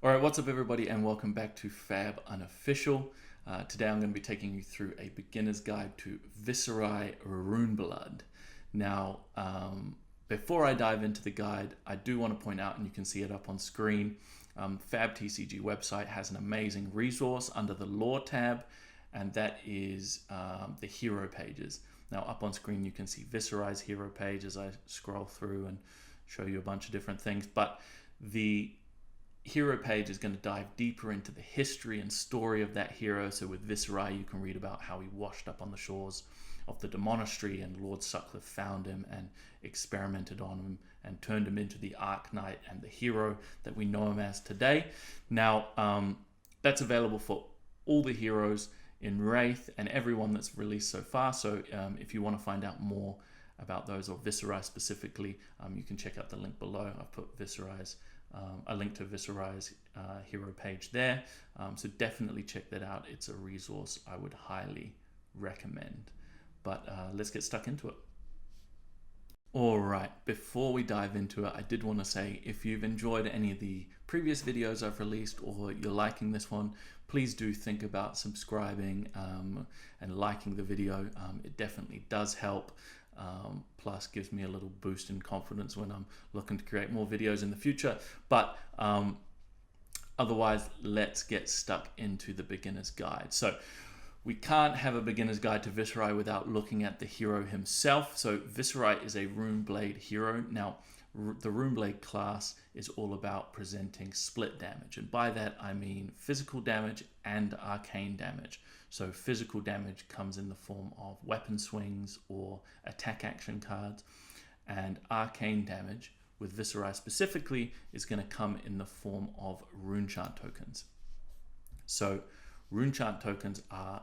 All right, what's up everybody and welcome back to Fab Unofficial. Today I'm going to be taking you through a beginner's guide to Viserai Rune Blood. Now, before I dive into the guide, I do want to point out, and you can see it up on screen, Fab TCG website has an amazing resource under the lore tab, and that is the hero pages. Now up on screen you can see Viserai's hero page as I scroll through and show you a bunch of different things, but the hero page is going to dive deeper into the history and story of that hero. So with Viserai, you can read about how he washed up on the shores of the Demonastery and Lord Sutcliffe found him and experimented on him and turned him into the Arc Knight and the hero that we know him as today. Now, that's available for all the heroes in Wraith and everyone that's released so far. So if you want to find out more about those, or Viserai specifically, you can check out the link below. I've put Viserai's a link to Viserai's hero page there, so definitely check that out. It's a resource I would highly recommend. But let's get stuck into it. Alright, before we dive into it, I did want to say, if you've enjoyed any of the previous videos I've released or you're liking this one, please do think about subscribing and liking the video. It definitely does help. Plus gives me a little boost in confidence when I'm looking to create more videos in the future. But otherwise, let's get stuck into the beginner's guide. So we can't have a beginner's guide to Viserai without looking at the hero himself. So Viserai is a Rune Blade hero. Now, the Rune Blade class is all about presenting split damage, and by that I mean physical damage and arcane damage. So physical damage comes in the form of weapon swings or attack action cards, and arcane damage, with Viserai specifically, is going to come in the form of rune chant tokens. So rune chant tokens are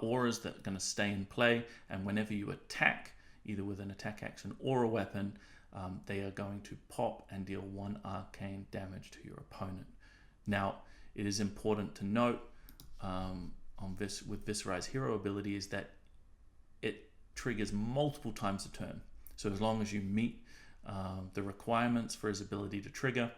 auras that are going to stay in play, and whenever you attack, either with an attack action or a weapon, they are going to pop and deal 1 arcane damage to your opponent. Now, it is important to note with Viserai's hero ability is that it triggers multiple times a turn. So as long as you meet the requirements for his ability to trigger,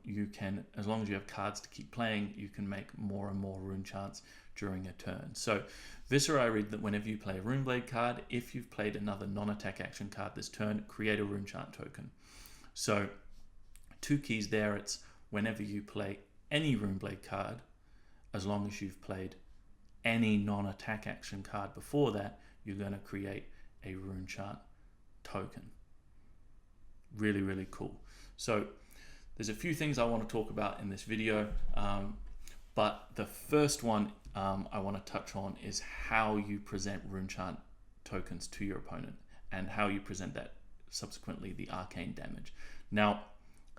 you can, as long as you have cards to keep playing, you can make more and more rune chants during a turn. So Viserai read that whenever you play a Rune Blade card, if you've played another non-attack action card this turn, create a rune chant token. So 2 keys there. It's whenever you play any Rune Blade card, as long as you've played any non-attack action card before that, you're going to create a rune chant token. Really, really cool. So there's a few things I want to talk about in this video, but the first one I want to touch on is how you present rune chant tokens to your opponent and how you present that subsequently the arcane damage. Now,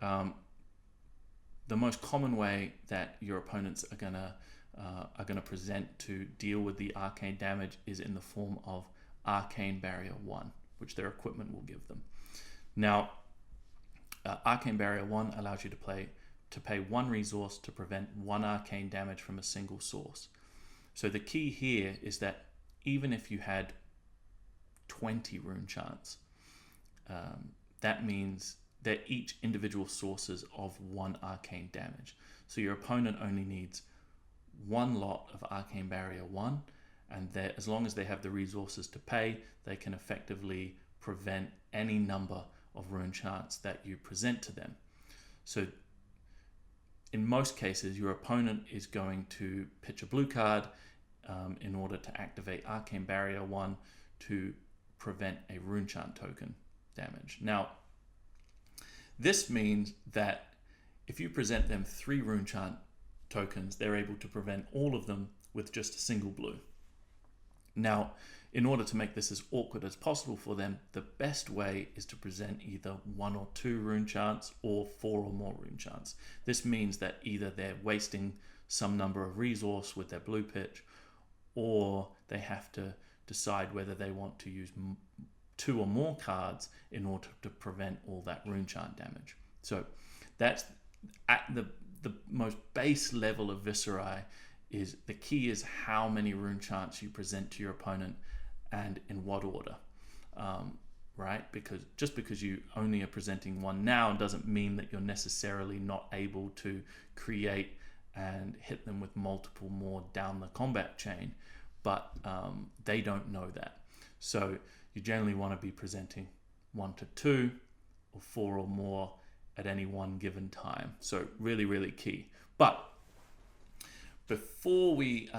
the most common way that your opponents are gonna present to deal with the arcane damage is in the form of Arcane Barrier 1, which their equipment will give them. Now, Arcane Barrier 1 allows you to pay 1 resource to prevent 1 arcane damage from a single source. So the key here is that even if you had 20 rune chants, that means they're each individual sources of 1 arcane damage. So your opponent only needs 1 lot of Arcane Barrier 1, and as long as they have the resources to pay, they can effectively prevent any number of rune chants that you present to them. So in most cases, your opponent is going to pitch a blue card in order to activate Arcane Barrier 1 to prevent a rune chant token damage. Now, this means that if you present them 3 rune chant tokens, they're able to prevent all of them with just a single blue. Now, in order to make this as awkward as possible for them, the best way is to present either 1 or 2 rune chants or 4 or more rune chants. This means that either they're wasting some number of resource with their blue pitch, or they have to decide whether they want to use 2 or more cards in order to prevent all that rune chant damage. So that's at the most base level of Viserai. Is the key is how many rune chants you present to your opponent and in what order. right? Because just because you only are presenting one now doesn't mean that you're necessarily not able to create and hit them with multiple more down the combat chain, but they don't know that. So you generally want to be presenting 1 to 2 or 4 or more at any one given time. So really, really key. But before we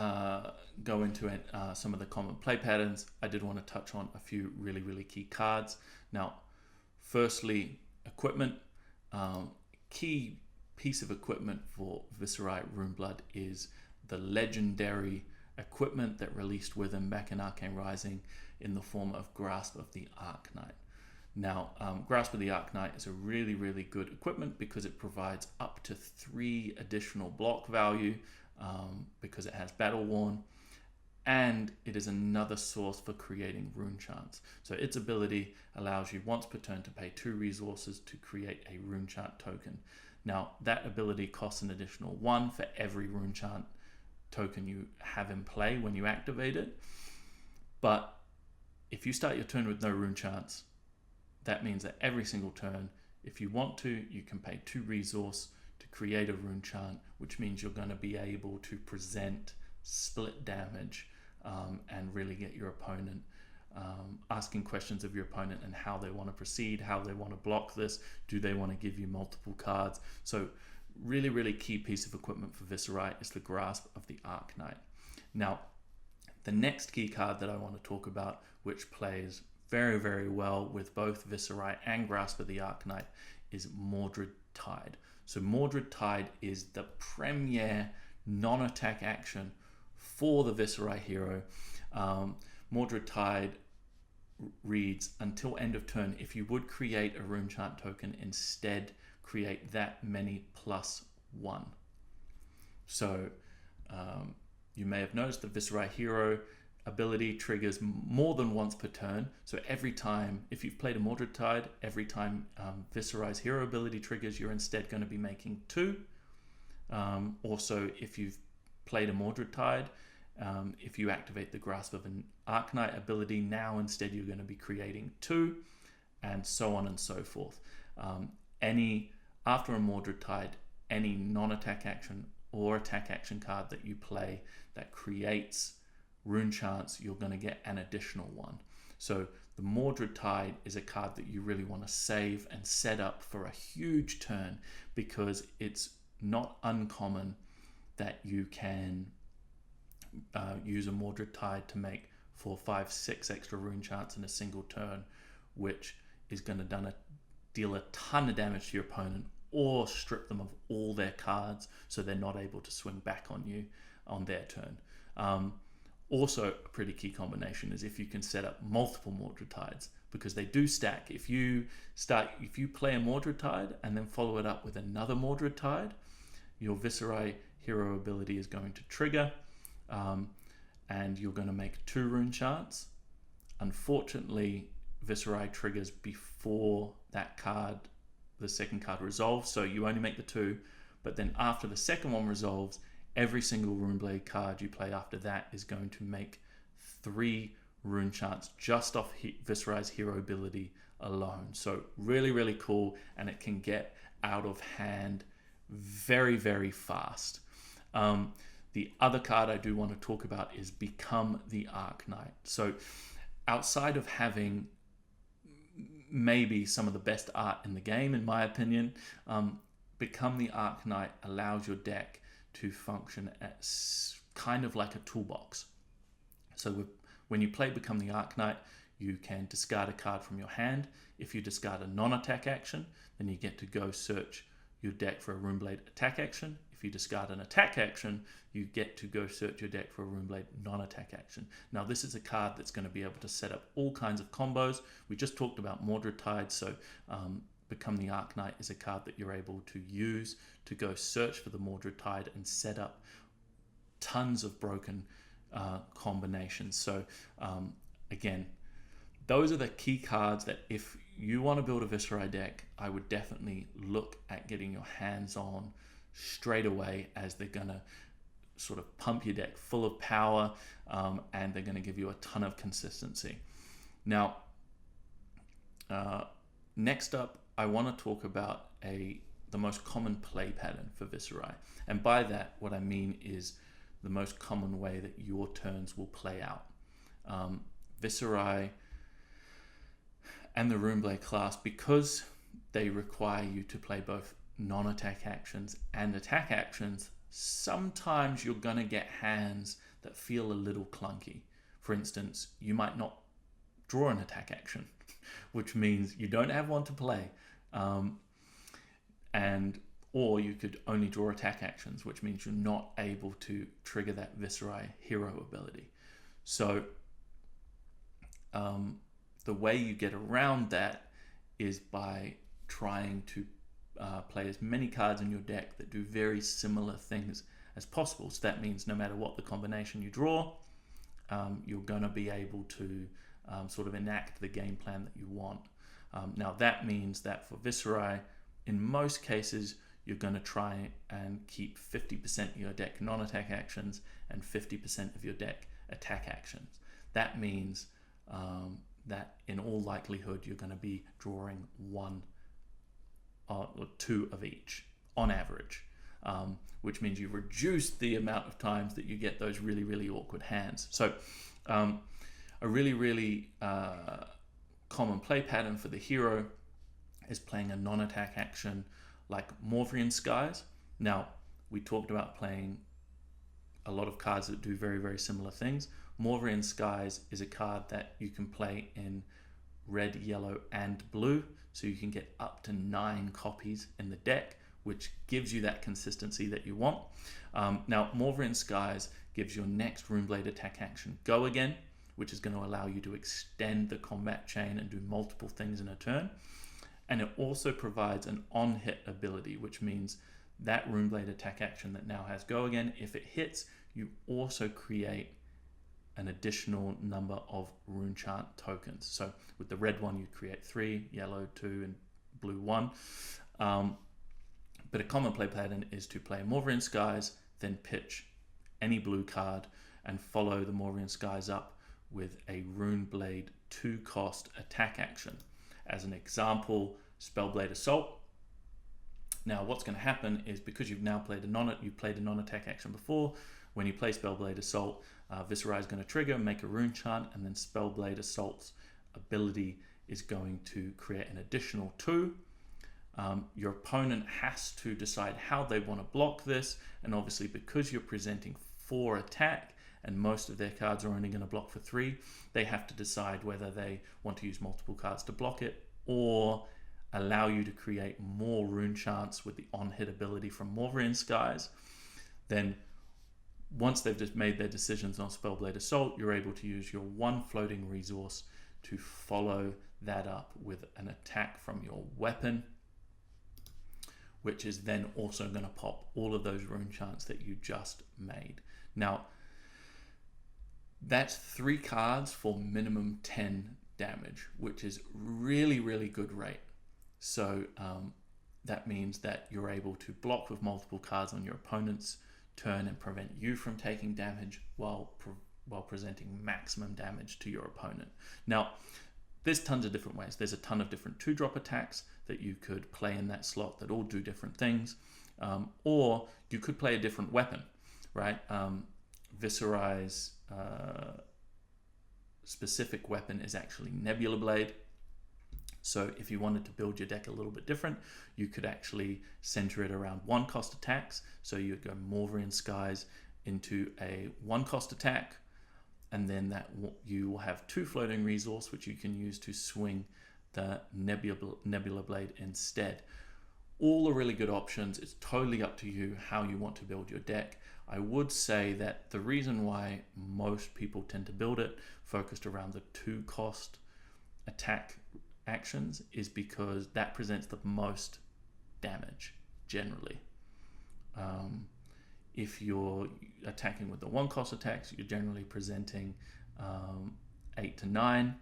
go into some of the common play patterns, I did want to touch on a few really, really key cards. Now, firstly, equipment. Key piece of equipment for Viserai Rune Blood is the legendary equipment that released with him back in Arcane Rising in the form of Grasp of the Arcanite. Now, Grasp of the Arcanite is a really, really good equipment because it provides up to 3 additional block value because it has Battle Worn, and it is another source for creating rune chants. So its ability allows you once per turn to pay 2 resources to create a rune chant token. Now, that ability costs an additional 1 for every rune chant token you have in play when you activate it. But if you start your turn with no rune chants, that means that every single turn, if you want to, you can pay 2 resource to create a rune chant, which means you're going to be able to present split damage and really get your opponent asking questions of your opponent and how they want to proceed, how they want to block this, do they want to give you multiple cards. So really, really key piece of equipment for Viserai is the Grasp of the Arcanite. Now, the next key card that I want to talk about, which plays very, very well with both Viserai and Grasp of the Arcanite, is Mordred Tide. So Mordred Tide is the premier non-attack action for the Viserai hero. Mordred Tide reads, until end of turn, if you would create a rune chant token, instead create that many +1. So you may have noticed the Viserai hero ability triggers more than once per turn. So every time, if you've played a Mordred Tide, every time Viserai's hero ability triggers, you're instead going to be making 2. Also, if you've played a Mordred Tide, if you activate the Grasp of an Arcanite ability, now instead you're going to be creating 2, and so on and so forth. After a Mordred Tide, any non-attack action or attack action card that you play that creates rune chants, you're going to get an additional 1. So the Mordred Tide is a card that you really want to save and set up for a huge turn, because it's not uncommon that you can use a Mordred Tide to make 4, 5, 6 extra rune chants in a single turn, which is going to deal a ton of damage to your opponent or strip them of all their cards so they're not able to swing back on you on their turn. Also, a pretty key combination is if you can set up multiple Mordred Tides, because they do stack. If you play a Mordred Tide and then follow it up with another Mordred Tide, your Viserai hero ability is going to trigger, and you're going to make 2 rune chants. Unfortunately, Viserai triggers before that card, the second card resolves, so you only make the 2, but then after the second one resolves, every single Runeblade card you play after that is going to make 3 rune chants just off Viserai's hero ability alone. So really, really cool, and it can get out of hand very, very fast. The other card I do want to talk about is Become the Arcanite. So outside of having maybe some of the best art in the game, in my opinion, Become the Arcanite allows your deck to function as kind of like a toolbox. So when you play Become the Arcanite, you can discard a card from your hand. If you discard a non-attack action, then you get to go search your deck for a Runeblade attack action. If you discard an attack action, you get to go search your deck for a Runeblade non-attack action. Now, this is a card that's going to be able to set up all kinds of combos. We just talked about Mordred Tide, so Become the Arcanite is a card that you're able to use to go search for the Mordred Tide and set up tons of broken combinations. So again, those are the key cards that if you want to build a Viserai deck, I would definitely look at getting your hands on straight away, as they're going to sort of pump your deck full of power, and they're going to give you a ton of consistency. Now, Next up, I want to talk about the most common play pattern for Viserai. And by that, what I mean is the most common way that your turns will play out. Viserai and the Rune Blade class, because they require you to play both non-attack actions and attack actions, sometimes you're going to get hands that feel a little clunky. For instance, you might not draw an attack action, which means you don't have one to play. Or you could only draw attack actions, which means you're not able to trigger that Viserai hero ability. So the way you get around that is by trying to play as many cards in your deck that do very similar things as possible. So that means no matter what the combination you draw, you're going to be able to sort of enact the game plan that you want. Now that means that for Viserai, in most cases, you're going to try and keep 50% of your deck non-attack actions and 50% of your deck attack actions. That means that in all likelihood, you're going to be drawing one or two of each on average, which means you reduce the amount of times that you get those really, really awkward hands. So a really, really common play pattern for the hero is playing a non-attack action like Morvrian Skies. Now, we talked about playing a lot of cards that do very, very similar things. Morvrian Skies is a card that you can play in red, yellow, and blue, so you can get up to 9 copies in the deck, which gives you that consistency that you want. Now, Morvrian Skies gives your next Runeblade attack action Go Again, which is going to allow you to extend the combat chain and do multiple things in a turn. And it also provides an on-hit ability, which means that Runeblade attack action that now has Go Again, if it hits, you also create an additional number of rune chant tokens. So with the red one, you create 3, yellow 2, and blue 1. But a common play pattern is to play Morvrian Skies, then pitch any blue card and follow the Morvrian Skies up with a Runeblade 2-cost attack action. As an example, Spellblade Assault. Now, what's going to happen is because you've now played a non-attack action before, when you play Spellblade Assault, Viserai is going to trigger, make a rune chant, and then Spellblade Assault's ability is going to create an additional 2. Your opponent has to decide how they want to block this, and obviously because you're presenting 4 attack, and most of their cards are only going to block for 3, they have to decide whether they want to use multiple cards to block it or allow you to create more rune chants with the on-hit ability from Morvrian Skies. Then once they've just made their decisions on Spellblade Assault, you're able to use your 1 floating resource to follow that up with an attack from your weapon, which is then also going to pop all of those rune chants that you just made. Now, that's 3 cards for minimum 10 damage, which is really, really good rate. So that means that you're able to block with multiple cards on your opponent's turn and prevent you from taking damage while presenting maximum damage to your opponent. Now, there's tons of different ways. There's a ton of different 2-drop attacks that you could play in that slot that all do different things. Or you could play a different weapon, right? Viserai's specific weapon is actually Nebula Blade. So if you wanted to build your deck a little bit different, you could actually center it around 1-cost attacks. So you'd go Morvrian Skies into a 1-cost attack, and then that you will have 2 floating resource, which you can use to swing the Nebula Blade instead. All are really good options. It's totally up to you how you want to build your deck. I would say that the reason why most people tend to build it focused around the 2-cost attack actions is because that presents the most damage generally. If you're attacking with the 1-cost attacks, you're generally presenting 8 to 9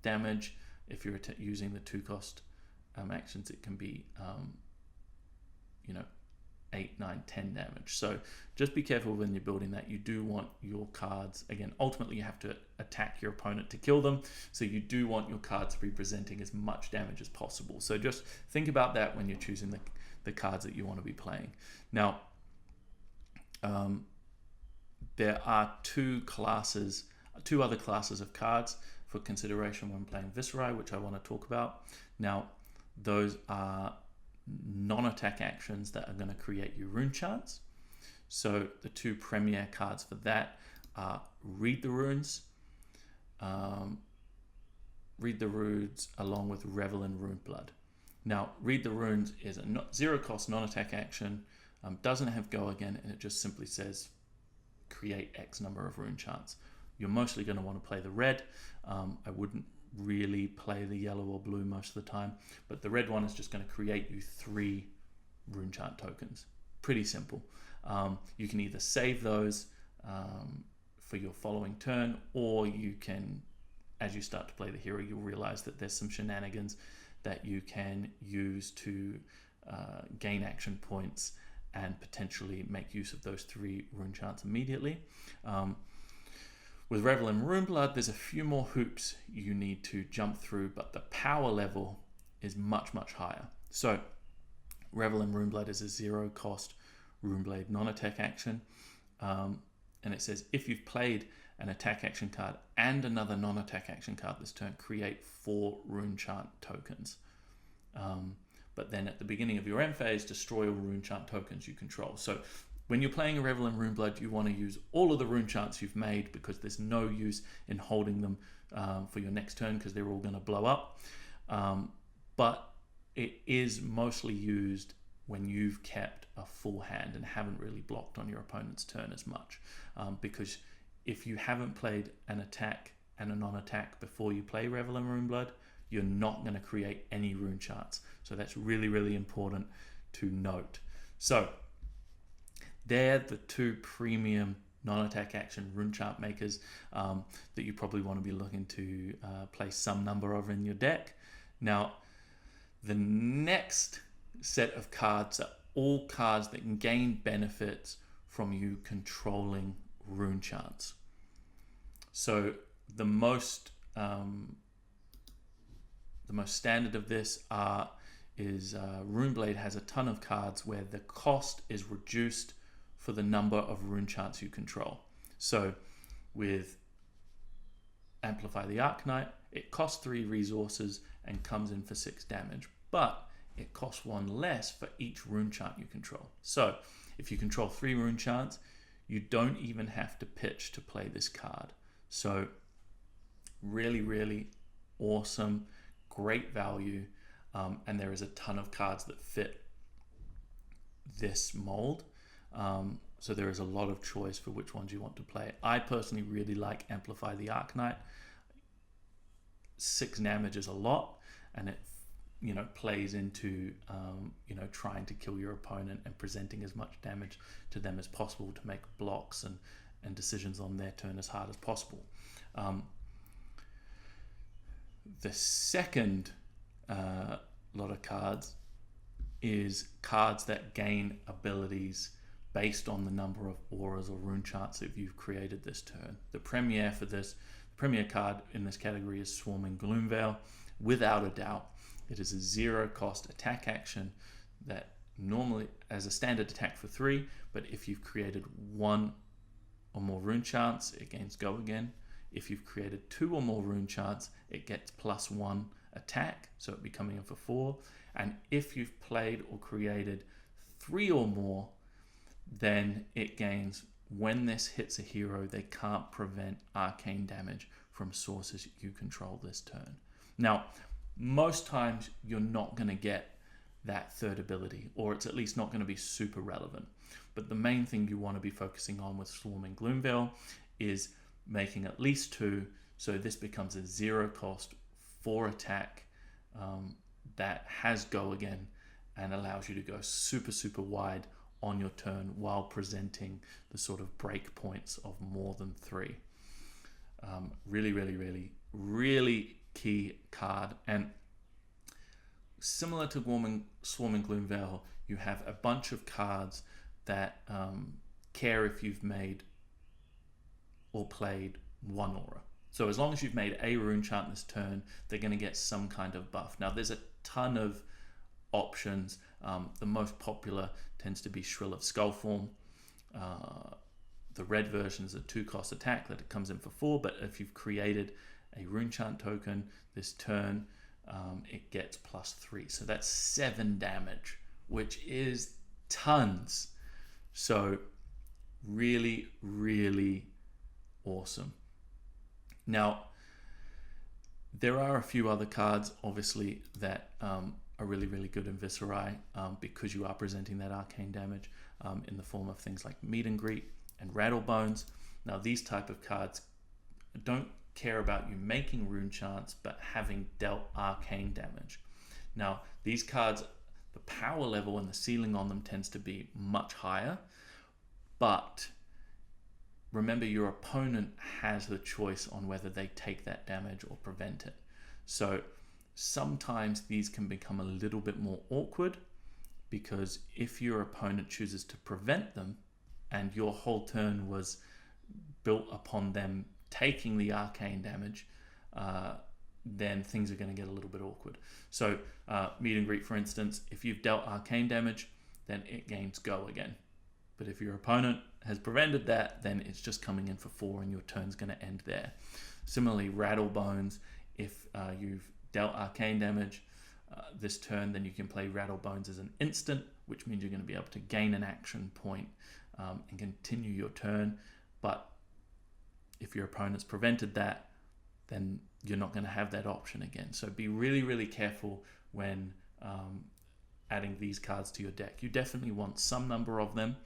damage. If you're using the 2-cost actions, it can be 8 8, 9, 10 damage. So just be careful when you're building that. You do want your cards, again, ultimately you have to attack your opponent to kill them. So you do want your cards to be presenting as much damage as possible. So just think about that when you're choosing the cards that you want to be playing. Now, there are two other classes of cards for consideration when playing Viserai, which I want to talk about. Now, those are non-attack actions that are going to create you rune charts. So the two premier cards for that are Read the Runes along with Revel in Rune Blood. Now, Read the Runes is a zero cost non-attack action, doesn't have go again, and it just simply says create X number of rune charts. You're mostly going to want to play the red. I wouldn't really play the yellow or blue most of the time, but the red one is just going to create you 3 rune chart tokens. Pretty simple. You can either save those for your following turn, or you can, as you start to play the hero, you'll realize that there's some shenanigans that you can use to gain action points and potentially make use of those 3 rune charts immediately. With Revel in Rune Blood, there's a few more hoops you need to jump through, but the power level is much, much higher. So Revel in Rune Blood is a zero cost Runeblade non-attack action. And it says, if you've played an attack action card and another non-attack action card this turn, create 4 rune chant tokens. But then at the beginning of your end phase, destroy all rune chant tokens you control. So when you're playing a Revel in Rune Blood, you want to use all of the rune charts you've made, because there's no use in holding them for your next turn, because they're all going to blow up. But it is mostly used when you've kept a full hand and haven't really blocked on your opponent's turn as much. Because if you haven't played an attack and a non-attack before you play Revel in Rune Blood, you're not going to create any rune charts. So that's really, really important to note. So they're the 2 premium non-attack action rune chart makers that you probably want to be looking to place some number of in your deck. Now, the next set of cards are all cards that can gain benefits from you controlling rune charts. So the most standard of this is Runeblade has a ton of cards where the cost is reduced for the number of rune charts you control. So with Amplify the Arcanite, it costs 3 resources and comes in for 6 damage, but it costs 1 less for each rune chart you control. So if you control 3 rune charts, you don't even have to pitch to play this card. So really, really awesome, great value, and there is a ton of cards that fit this mold. So there is a lot of choice for which ones you want to play. I personally really like Amplify the Arcanite. 6 damage is a lot, and it plays into trying to kill your opponent and presenting as much damage to them as possible to make blocks and decisions on their turn as hard as possible. The second lot of cards is cards that gain abilities based on the number of auras or rune charts that you've created this turn. The premier card in this category is Swarming Gloomveil. Without a doubt, it is a zero cost attack action that normally as a standard attack for 3, but if you've created 1 or more rune charts, it gains go again. If you've created 2 or more rune charts, it gets +1 attack, so it'll be coming in for 4. And if you've played or created 3 or more, then it gains, when this hits a hero, they can't prevent arcane damage from sources you control this turn. Now, most times you're not going to get that third ability, or it's at least not going to be super relevant. But the main thing you want to be focusing on with Swarming Gloomveil is making at least 2, so this becomes a 0 cost 4 attack that has go again and allows you to go super, super wide on your turn while presenting the sort of break points of more than 3. Really, really, really, really key card. And similar to Swarming Gloomveil, you have a bunch of cards that care if you've made or played one aura. So as long as you've made a rune chant this turn, they're going to get some kind of buff. Now there's a ton of options. The most popular tends to be Shrill of Skullform. The red version is a 2-cost attack that it comes in for 4, but if you've created a rune chant token this turn, it gets +3. So that's 7 damage, which is tons. So really, really awesome. Now, there are a few other cards, obviously, that are really, really good in Viserai because you are presenting that arcane damage in the form of things like Meet and Greet and Rattlebones. Now, these type of cards don't care about you making rune chants, but having dealt arcane damage. Now, these cards, the power level and the ceiling on them tends to be much higher, but remember, your opponent has the choice on whether they take that damage or prevent it. So sometimes these can become a little bit more awkward, because if your opponent chooses to prevent them and your whole turn was built upon them taking the arcane damage, then things are going to get a little bit awkward. So Meet and Greet, for instance, if you've dealt arcane damage, then it gains go again. But if your opponent has prevented that, then it's just coming in for 4 and your turn's going to end there. Similarly, Rattlebones, if you've dealt arcane damage this turn, then you can play Rattlebones as an instant, which means you're going to be able to gain an action point and continue your turn. But if your opponent's prevented that, then you're not going to have that option again. So be really, really careful when adding these cards to your deck. You definitely want some number of them.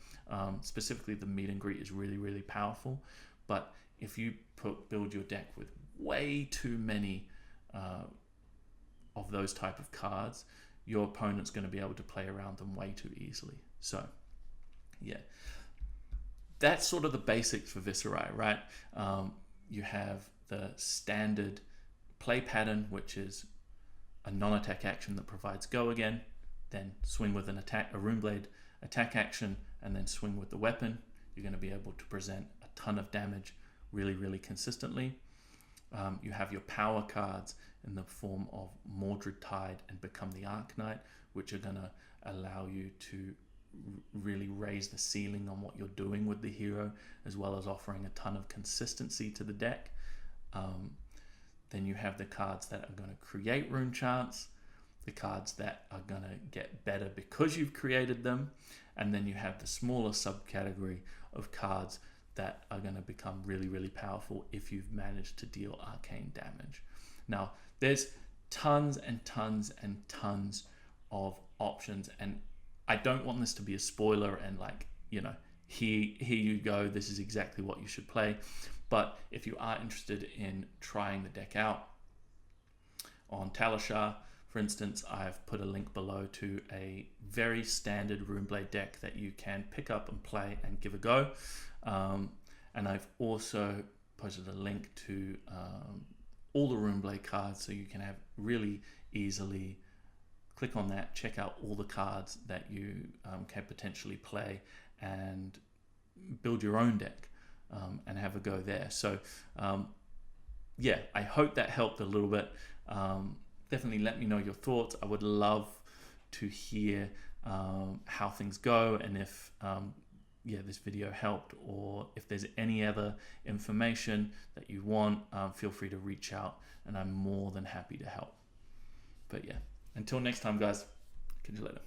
Specifically, the Meet and Greet is really, really powerful. But if you build your deck with way too many of those type of cards, your opponent's going to be able to play around them way too easily. So, yeah. That's sort of the basics for Viserai, right? You have the standard play pattern, which is a non-attack action that provides go again, then swing with an attack, a Rune Blade attack action, and then swing with the weapon. You're going to be able to present a ton of damage really, really consistently. You have your power cards in the form of Mordred Tide and Become the Arcanite, which are going to allow you to really raise the ceiling on what you're doing with the hero, as well as offering a ton of consistency to the deck. Then you have the cards that are going to create rune chants, the cards that are going to get better because you've created them, and then you have the smaller subcategory of cards that are going to become really, really powerful if you've managed to deal arcane damage. Now, there's tons and tons and tons of options, and I don't want this to be a spoiler and like, you know, here you go, this is exactly what you should play. But if you are interested in trying the deck out on Talishar, for instance, I've put a link below to a very standard Runeblade deck that you can pick up and play and give a go. And I've also posted a link to all the Runeblade cards, so you can have really easily click on that, check out all the cards that you can potentially play and build your own deck and have a go there. So yeah, I hope that helped a little bit. Definitely let me know your thoughts. I would love to hear how things go, and if this video helped, or if there's any other information that you want, feel free to reach out and I'm more than happy to help. But yeah, until next time guys, catch you later.